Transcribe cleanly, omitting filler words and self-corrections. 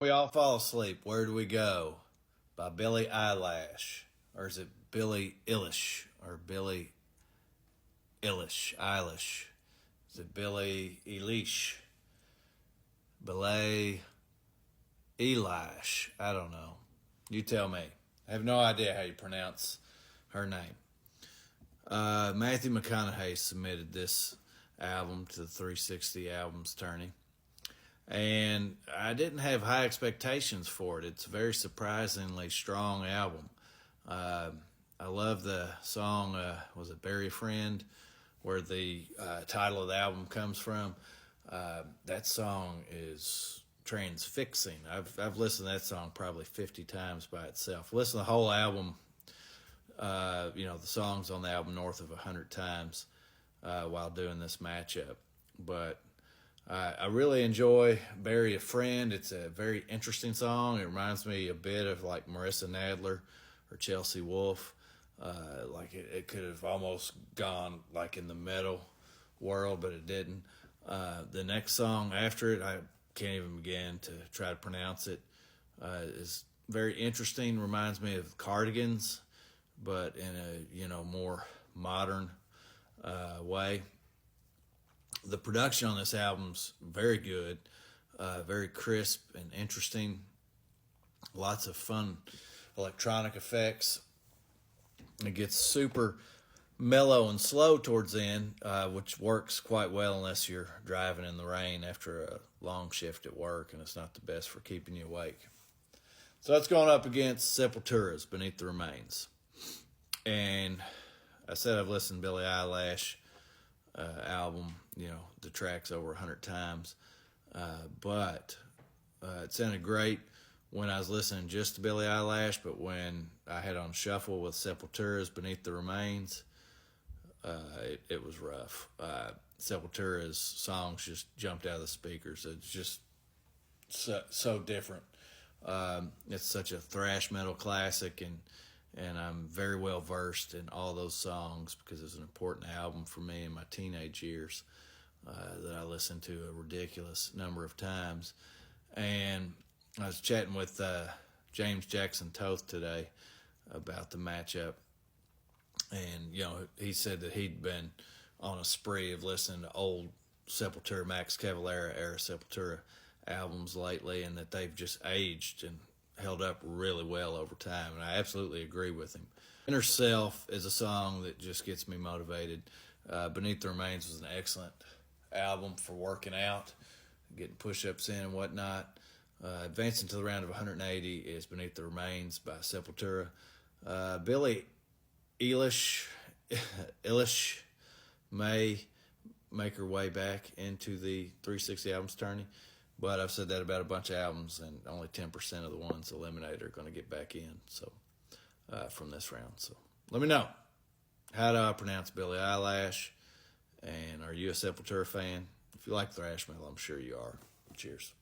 We all fall asleep. Where do we go? By Billie Eilish. Or is it Billie Eilish? Or Billie Eilish? Is it Billie Eilish? Billie Eilish? I don't know. You tell me. I have no idea how you pronounce her name. Matthew McConaughey submitted this album to the 360 Albums Tourney. And I didn't have high expectations for it. It's a very surprisingly strong album. I love the song, was it Bury a Friend, where the title of the album comes from. That song is transfixing. I've listened to that song probably 50 times by itself. Listen to the whole album, the songs on the album north of 100 times while doing this matchup. But I really enjoy Bury a Friend. It's a very interesting song. It reminds me a bit of like Marissa Nadler or Chelsea Wolfe. It could have almost gone like in the metal world, but it didn't. The next song after it, I can't even begin to try to pronounce it, is very interesting. Reminds me of Cardigans, but in a more modern way. The production on this album's very good, very crisp and interesting. Lots of fun electronic effects. It gets super mellow and slow towards the end, which works quite well unless you're driving in the rain after a long shift at work, and it's not the best for keeping you awake. So that's going up against Sepultura's Beneath the Remains. And I said I've listened to Billie Eilish album, the tracks over 100 times. But it sounded great when I was listening just to Billie Eilish, but when I had on shuffle with Sepultura's Beneath the Remains, it was rough. Sepultura's songs just jumped out of the speakers. It's just so different. It's such a thrash metal classic, and I'm very well versed in all those songs because it's an important album for me in my teenage years that I listened to a ridiculous number of times. And I was chatting with James Jackson Toth today about the matchup, and he said that he'd been on a spree of listening to old Sepultura, Max Cavalera era Sepultura albums lately, and that they've just aged and held up really well over time, and I absolutely agree with him. Inner Self is a song that just gets me motivated. Beneath the Remains was an excellent album for working out, getting push-ups in and whatnot. Advancing to the round of 180 is Beneath the Remains by Sepultura. Billie Eilish may make her way back into the 360 Albums Tourney, but I've said that about a bunch of albums, and only 10% of the ones eliminated are going to get back in. So from this round. So let me know, how do I pronounce Billie Eilish, and are you a Sepultura fan? If you like thrash metal, I'm sure you are. Cheers.